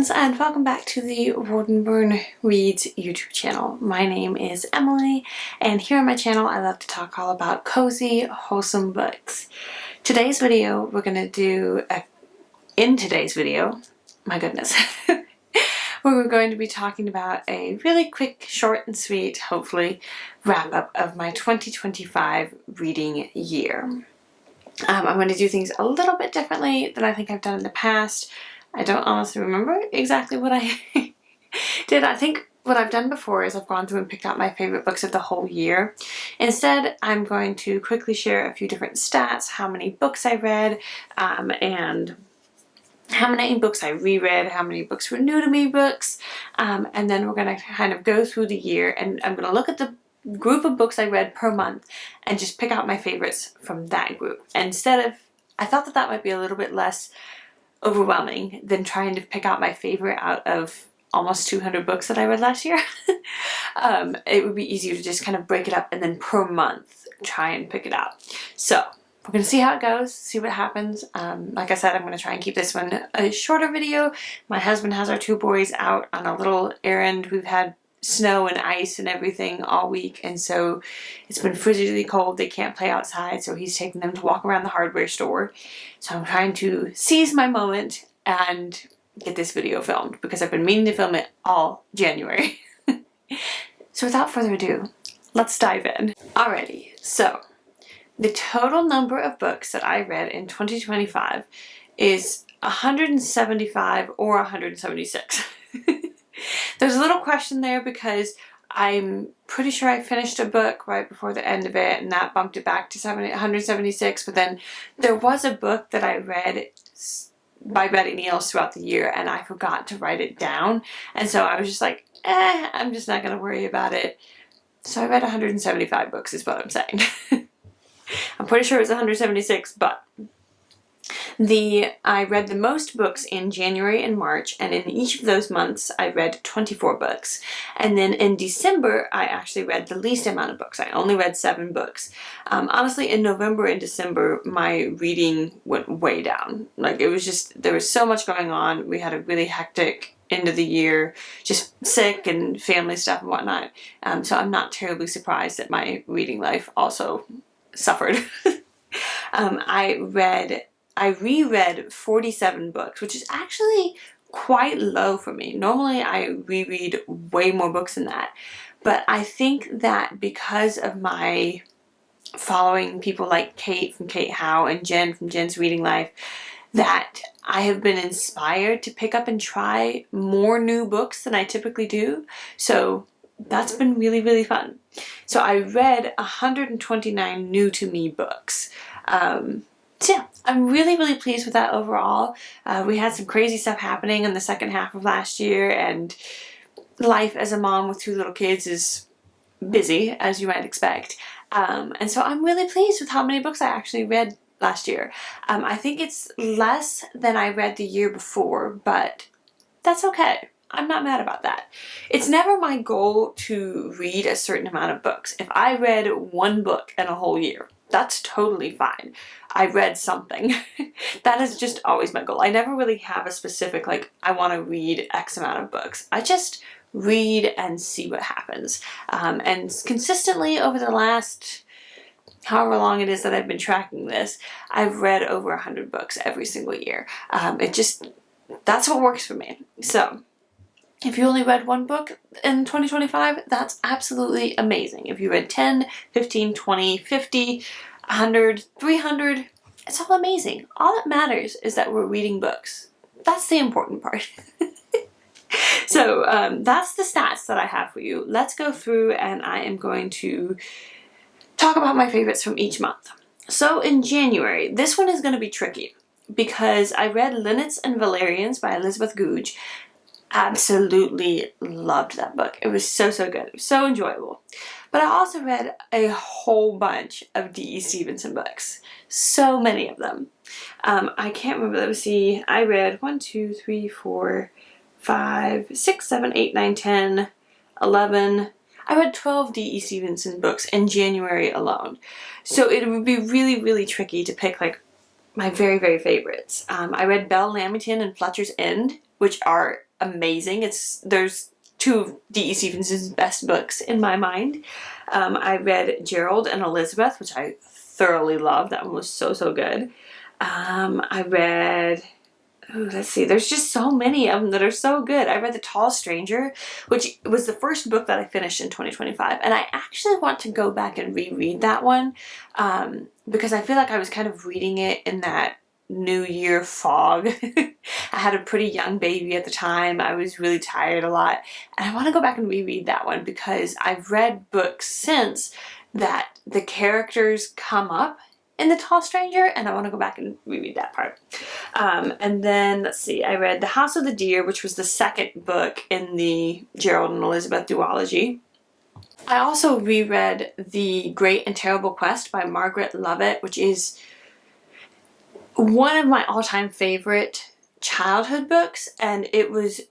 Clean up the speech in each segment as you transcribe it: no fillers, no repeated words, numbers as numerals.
friends, and welcome back to the Wardenburn Reads YouTube channel. My name is Emily, and here on my channel I love to talk all about cozy, wholesome books. Today's video, my goodness, we're going to be talking about a really quick, short and sweet, hopefully, wrap-up of my 2025 reading year. I'm going to do things a little bit differently than I think I've done in the past. I don't honestly remember exactly what I did. I think what I've done before is I've gone through and picked out my favorite books of the whole year. Instead, I'm going to quickly share a few different stats, how many books I read, and how many books I reread, how many books were new to me books, and then we're going to kind of go through the year, and I'm going to look at the group of books I read per month and just pick out my favorites from that group. I thought that might be a little bit less overwhelming than trying to pick out my favorite out of almost 200 books that I read last year. It would be easier to just kind of break it up and then per month try and pick it out. So we're going to see how it goes, see what happens. Like I said, I'm going to try and keep this one a shorter video. My husband has our two boys out on a little errand. We've had snow and ice and everything all week, and so it's been frigidly cold. They can't play outside, so he's taking them to walk around the hardware store. So I'm trying to seize my moment and get this video filmed because I've been meaning to film it all January. So without further ado, let's dive in. Alrighty, so the total number of books that I read in 2025 is 175 or 176. There's a little question there because I'm pretty sure I finished a book right before the end of it, and that bumped it back to 176, but then there was a book that I read by Betty Neals throughout the year and I forgot to write it down, and so I was just like, I'm just not going to worry about it. So I read 175 books is what I'm saying. I'm pretty sure it was 176, but I read the most books in January and March, and in each of those months I read 24 books. And then in December I actually read the least amount of books. I only read 7 books. Honestly, in November and December my reading went way down. Like, it was just, there was so much going on. We had a really hectic end of the year, just sick and family stuff and whatnot. So I'm not terribly surprised that my reading life also suffered. I reread 47 books, which is actually quite low for me. Normally I reread way more books than that. But I think that because of my following people like Kate from Kate Howe and Jen from Jen's Reading Life, that I have been inspired to pick up and try more new books than I typically do. So that's been really, really fun. So I read 129 new to me books. So yeah, I'm really, really pleased with that overall. We had some crazy stuff happening in the second half of last year, and life as a mom with 2 little kids is busy, as you might expect. And so I'm really pleased with how many books I actually read last year. I think it's less than I read the year before, but that's okay. I'm not mad about that. It's never my goal to read a certain amount of books. If I read 1 book in a whole year, that's totally fine. I read something. That is just always my goal. I never really have a specific, like, I want to read X amount of books. I just read and see what happens. And consistently over the last, however long it is that I've been tracking this, I've read over 100 books every single year. That's what works for me. So if you only read 1 book in 2025, that's absolutely amazing. If you read 10, 15, 20, 50, 100, 300, it's all amazing. All that matters is that we're reading books. That's the important part. So that's the stats that I have for you. Let's go through, and I am going to talk about my favorites from each month. So in January, this one is going to be tricky because I read Linnets and Valariens by Elizabeth Goudge. Absolutely loved that book. It was so, so good. It was so enjoyable. But I also read a whole bunch of D.E. Stevenson books. So many of them. I can't remember. Let me see. I read 1, 2, 3, 4, 5, 6, 7, 8, 9, 10, 11. I read 12 D.E. Stevenson books in January alone. So it would be really, really tricky to pick like my very, very favorites. I read Bel Lamington and Fletcher's End, which are amazing. There's two of D.E. Stevenson's best books in my mind. I read Gerald and Elizabeth, which I thoroughly loved. That one was so, so good. I read, let's see, there's just so many of them that are so good. I read The Tall Stranger, which was the first book that I finished in 2025. And I actually want to go back and reread that one because I feel like I was kind of reading it in that New Year fog. I had a pretty young baby at the time. I was really tired a lot. And I want to go back and reread that one because I've read books since that the characters come up in The Tall Stranger, and I want to go back and reread that part. And then, let's see, I read The House of the Deer, which was the second book in the Gerald and Elizabeth duology. I also reread The Great and Terrible Quest by Margaret Lovett, which is one of my all-time favorite childhood books, and it was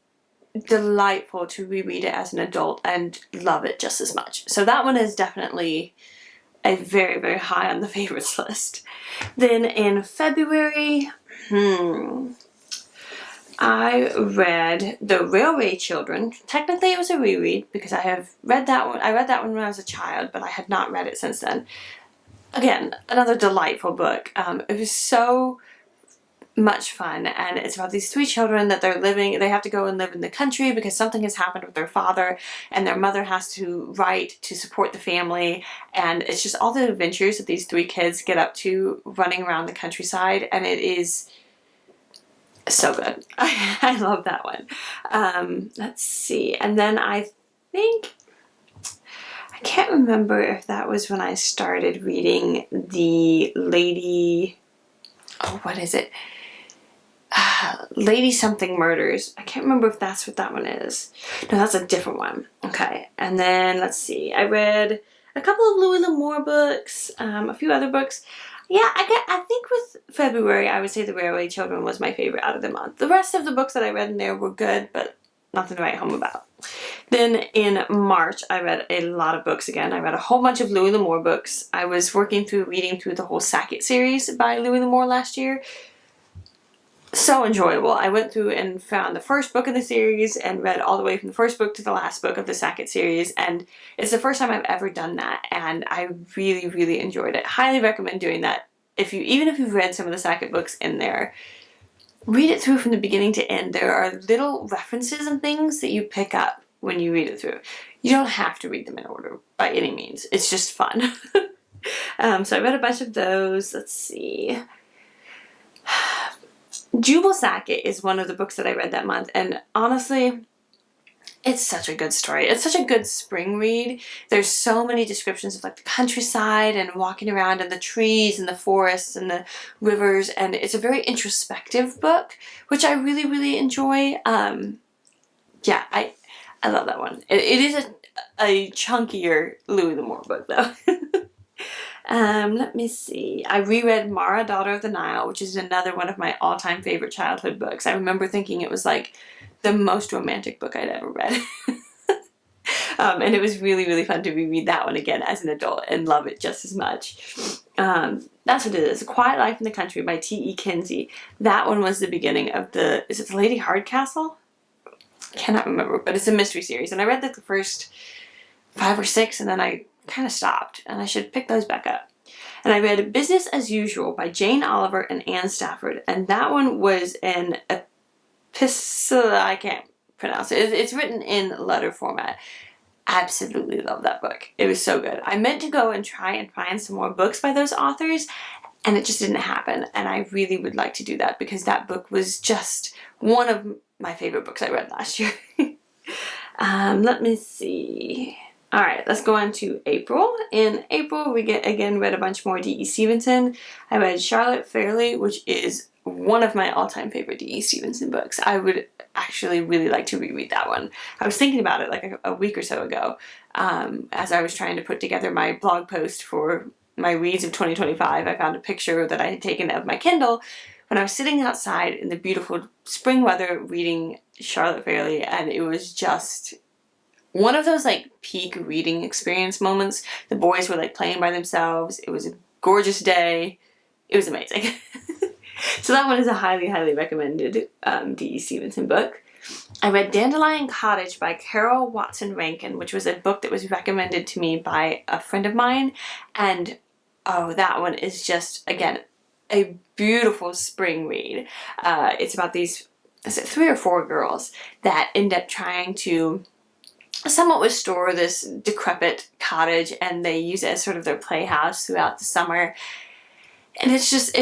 delightful to reread it as an adult and love it just as much. So that one is definitely a very, very high on the favorites list. Then in February, I read The Railway Children. Technically it was a reread because I have read that one. I read that one when I was a child, but I had not read it since then. Again, another delightful book. It was so much fun, and it's about these three children that they have to go and live in the country because something has happened with their father, and their mother has to write to support the family, and it's just all the adventures that these three kids get up to running around the countryside, and it is so good. I love that one. Let's see, and then I can't remember if that was when I started reading the what is it? Lady Something Murders. I can't remember if that's what that one is. No, that's a different one. Okay, and then let's see. I read a couple of Louis L'Amour books, a few other books. Yeah, I think with February, I would say The Railway Children was my favorite out of the month. The rest of the books that I read in there were good, but nothing to write home about. Then in March, I read a lot of books again. I read a whole bunch of Louis L'Amour books. I was reading through the whole Sackett series by Louis L'Amour last year. So enjoyable. I went through and found the first book of the series and read all the way from the first book to the last book of the Sackett series, and it's the first time I've ever done that, and I really, really enjoyed it. Highly recommend doing that. Even if you've read some of the Sackett books in there, read it through from the beginning to end. There are little references and things that you pick up when you read it through. You don't have to read them in order by any means. It's just fun. So I read a bunch of those. Let's see. Jubal Sackett is one of the books that I read that month, and honestly, it's such a good story. It's such a good spring read. There's so many descriptions of like the countryside and walking around and the trees and the forests and the rivers, and it's a very introspective book, which I really, really enjoy. Yeah, I love that one. It is a chunkier Louis L'Amour book though. Let me see. I reread Mara, Daughter of the Nile, which is another one of my all-time favorite childhood books. I remember thinking it was like the most romantic book I'd ever read. And it was really, really fun to reread that one again as an adult and love it just as much. That's what it is. A Quiet Life in the Country by T.E. Kinsey. That one was the beginning of is it the Lady Hardcastle? I cannot remember, but it's a mystery series. And I read like the first 5 or 6, and then I kind of stopped, and I should pick those back up. And I read Business as Usual by Jane Oliver and Anne Stafford, and that one was an epistle. I can't pronounce it. It's written in letter format. Absolutely love that book. It was so good. I meant to go and try and find some more books by those authors, and it just didn't happen, and I really would like to do that because that book was just one of my favorite books I read last year. Let me see. All right, let's go on to April. In April, we read a bunch more D.E. Stevenson. I read Charlotte Fairlie, which is one of my all-time favorite D.E. Stevenson books. I would actually really like to reread that one. I was thinking about it like a week or so ago as I was trying to put together my blog post for my reads of 2025. I found a picture that I had taken of my Kindle when I was sitting outside in the beautiful spring weather reading Charlotte Fairlie, and it was just one of those like peak reading experience moments. The boys were like playing by themselves. It was a gorgeous day. It was amazing. So that one is a highly, highly recommended D.E. Stevenson book. I read Dandelion Cottage by Carol Watson Rankin, which was a book that was recommended to me by a friend of mine. And oh, that one is just, again, a beautiful spring read. It's about these, is it 3 or 4 girls that end up trying to somewhat restore this decrepit cottage, and they use it as sort of their playhouse throughout the summer. And it's just,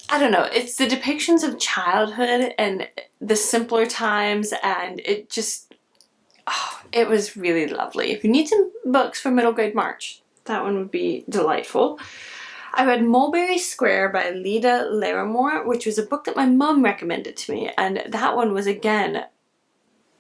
I don't know, it's the depictions of childhood and the simpler times, and it just, oh, it was really lovely. If you need some books for middle grade March, that one would be delightful. I read Mulberry Square by Leda Larimore, which was a book that my mom recommended to me, and that one was, again,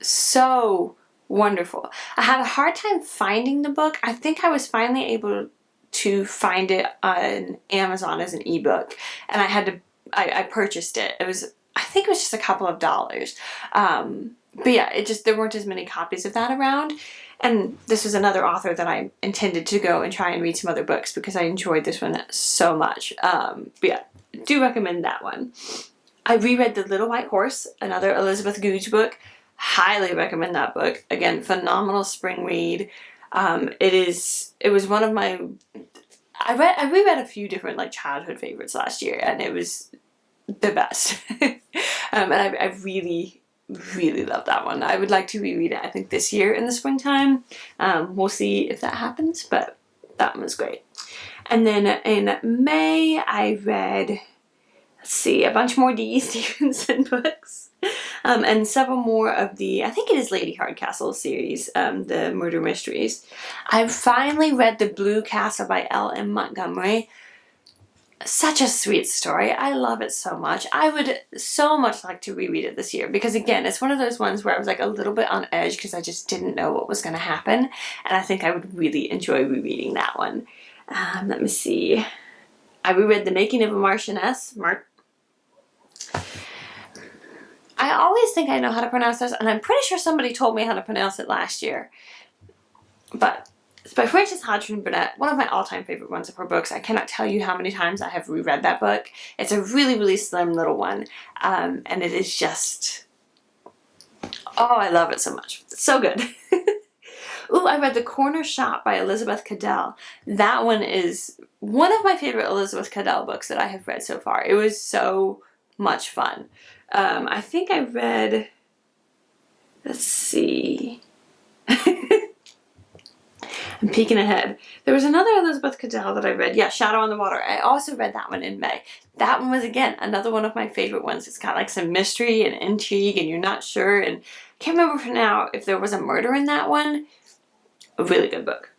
so wonderful. I had a hard time finding the book. I think I was finally able to find it on Amazon as an ebook, and I purchased it. I think it was just a couple of dollars. But yeah, there weren't as many copies of that around. And this was another author that I intended to go and try and read some other books because I enjoyed this one so much. But yeah, do recommend that one. I reread The Little White Horse, another Elizabeth Goudge book. Highly recommend that book. Again, phenomenal spring read. It was one of my, I reread a few different like childhood favorites last year, and it was the best. And I really, really love that one. I would like to reread it, I think, this year in the springtime. We'll see if that happens, but that one was great. And then in May, I read, let's see, a bunch more D.E. Stevenson books. And several more of the, I think it is Lady Hardcastle series, the murder mysteries. I finally read The Blue Castle by L.M. Montgomery. Such a sweet story. I love it so much. I would so much like to reread it this year because, again, it's one of those ones where I was like a little bit on edge because I just didn't know what was going to happen, and I think I would really enjoy rereading that one. Let me see. I reread The Making of a Marchioness. I always think I know how to pronounce this, and I'm pretty sure somebody told me how to pronounce it last year. But it's by Frances Hodgson Burnett, one of my all-time favorite ones of her books. I cannot tell you how many times I have reread that book. It's a really, really slim little one, and it is just, oh, I love it so much. It's so good. Ooh, I read The Corner Shop by Elizabeth Cadell. That one is one of my favorite Elizabeth Cadell books that I have read so far. It was so much fun. I think I read, let's see, I'm peeking ahead. There was another Elizabeth Cadell that I read. Yeah, Shadow on the Water. I also read that one in May. That one was, again, another one of my favorite ones. It's got like some mystery and intrigue and you're not sure. And I can't remember for now if there was a murder in that one. A really good book.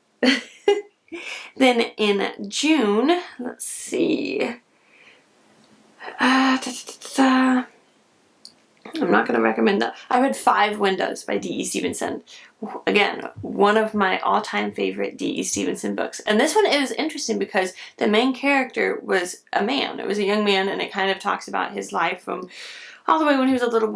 Then in June, let's see. I'm not going to recommend that. I read 5 Windows by D.E. Stevenson. Again, one of my all-time favorite D.E. Stevenson books. And this one is interesting because the main character was a man. It was a young man, and it kind of talks about his life from all the way when he was a little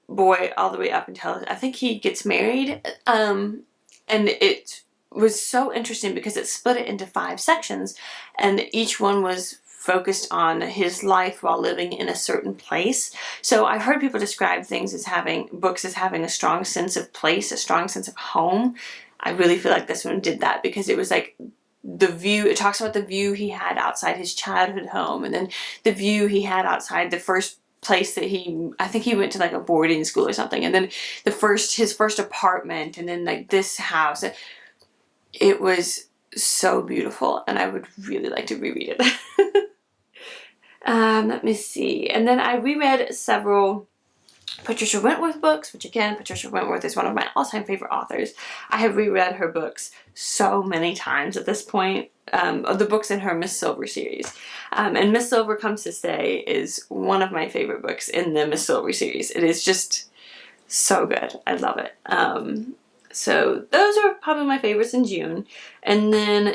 boy all the way up until I think he gets married. And it was so interesting because it split it into 5 sections, and each one was focused on his life while living in a certain place. So I've heard people describe things as books as having a strong sense of place, a strong sense of home. I really feel like this one did that because it was like the view, it talks about the view he had outside his childhood home, and then the view he had outside the first place that I think he went to like a boarding school or something, and then his first apartment, and then like this house. It was so beautiful, and I would really like to reread it. Let me see. And then I reread several Patricia Wentworth books, which again, Patricia Wentworth is one of my all-time favorite authors. I have reread her books so many times at this point. The books in her Miss Silver series. And Miss Silver Comes to Stay is one of my favorite books in the Miss Silver series. It is just so good. I love it. So those are probably my favorites in June. And then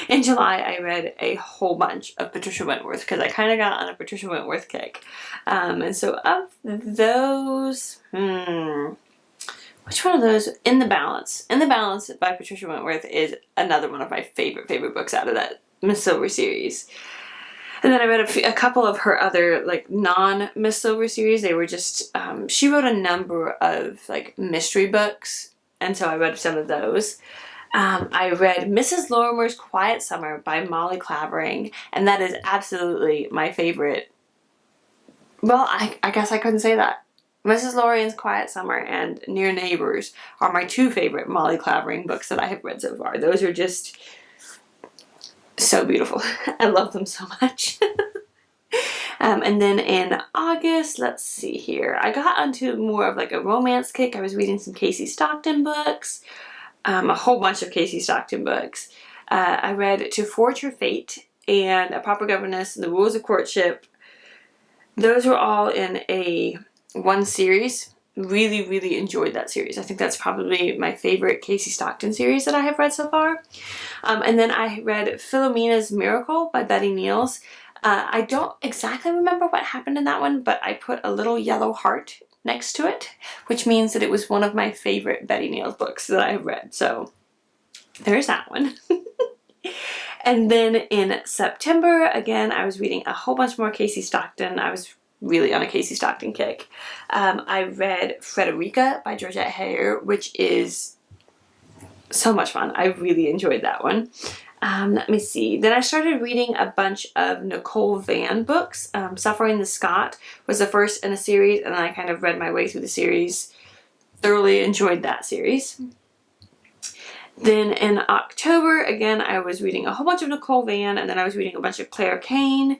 in July, I read a whole bunch of Patricia Wentworth because I kind of got on a Patricia Wentworth kick. And so of those, which one of those? In the Balance. In the Balance by Patricia Wentworth is another one of my favorite books out of that Miss Silver series. And then I read a couple of her other, like, non-Miss Silver series. They were just, she wrote a number of, like, mystery books, and so I read some of those. I read Mrs. Lorimer's Quiet Summer by Molly Clavering, and that is absolutely my favorite. Well, I guess I couldn't say that. Mrs. Lorimer's Quiet Summer and Near Neighbors are my two favorite Molly Clavering books that I have read so far. Those are just so beautiful. I love them so much. And then in August, let's see here, I got onto more of like a romance kick. I was reading some Casey Stockton books, a whole bunch of Casey Stockton books. I read To Forge Her Fate and A Proper Governess and The Rules of Courtship. Those were all in one series. Really, really enjoyed that series. I think that's probably my favorite Casey Stockton series that I have read so far. And then I read Philomena's Miracle by Betty Neals. I don't exactly remember what happened in that one, but I put a little yellow heart next to it, which means that it was one of my favorite Betty Neals books that I have read. So there's that one. And then in September, again, I was reading a whole bunch more Casey Stockton. I was really on a Casey Stockton kick. I read Frederica by Georgette Heyer, which is so much fun. I really enjoyed that one. Let me see. Then I started reading a bunch of Nicole Van books. Suffering the Scot was the first in a series, and I kind of read my way through the series. Thoroughly enjoyed that series. Then in October, again, I was reading a whole bunch of Nicole Van, and then I was reading a bunch of Claire Kane.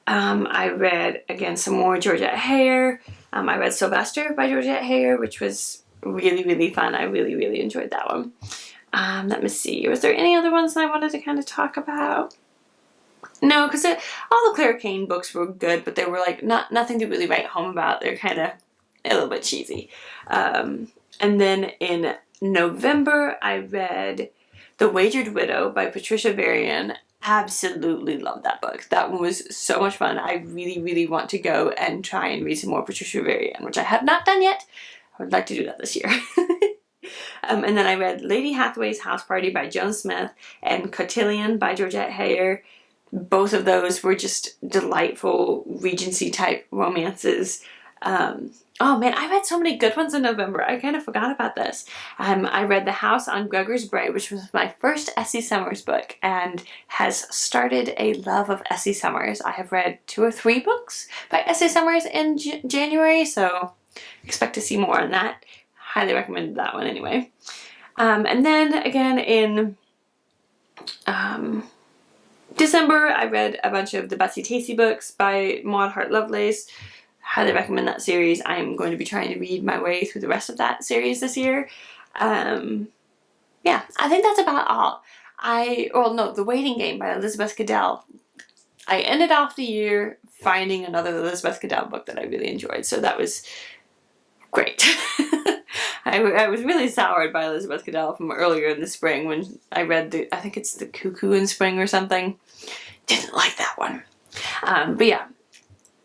I read, again, some more Georgette Heyer. I read Sylvester by Georgette Heyer, which was really, really fun. I really, really enjoyed that one. Let me see. Was there any other ones that I wanted to kind of talk about? No, because all the Claire Kane books were good, but they were like nothing to really write home about. They're kind of a little bit cheesy. And then in November, I read The Wagered Widow by Patricia Varian. Absolutely love that book. That one was so much fun. I really, really want to go and try and read some more Patricia Varian, which I have not done yet. I would like to do that this year. And then I read Lady Hathaway's House Party by Joan Smith and Cotillion by Georgette Heyer. Both of those were just delightful Regency type romances. Oh man, I read so many good ones in November. I kind of forgot about this. I read The House on Gregor's Brae, which was my first S.E. Summers book and has started a love of S.E. Summers. I have read 2 or 3 books by S.E. Summers in January, so expect to see more on that. Highly recommend that one anyway. And then again in December, I read a bunch of the Betsy Tacy books by Maud Hart Lovelace. Highly recommend that series. I'm going to be trying to read my way through the rest of that series this year. Yeah, I think that's about all. The Waiting Game by Elizabeth Goodell. I ended off the year finding another Elizabeth Goodell book that I really enjoyed, so that was great. I was really soured by Elizabeth Goodell from earlier in the spring when I read I think it's The Cuckoo in Spring or something. Didn't like that one. But yeah.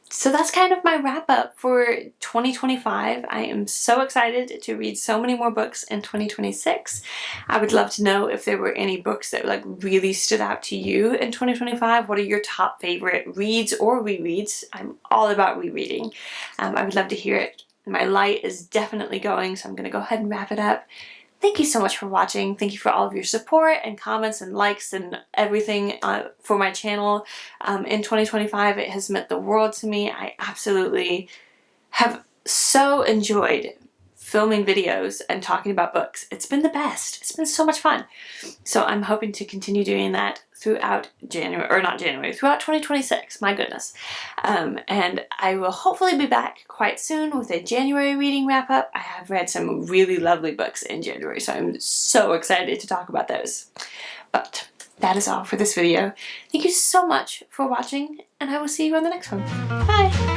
So that's kind of my wrap up for 2025. I am so excited to read so many more books in 2026. I would love to know if there were any books that like really stood out to you in 2025. What are your top favorite reads or rereads? I'm all about rereading. I would love to hear it. My light is definitely going, so I'm going to go ahead and wrap it up. Thank you so much for watching. Thank you for all of your support and comments and likes and everything for my channel. In 2025, it has meant the world to me. I absolutely have so enjoyed filming videos and talking about books. It's been the best. It's been so much fun. So I'm hoping to continue doing that throughout throughout 2026. My goodness. And I will hopefully be back quite soon with a January reading wrap up. I have read some really lovely books in January, so I'm so excited to talk about those. But that is all for this video. Thank you so much for watching, and I will see you on the next one. Bye!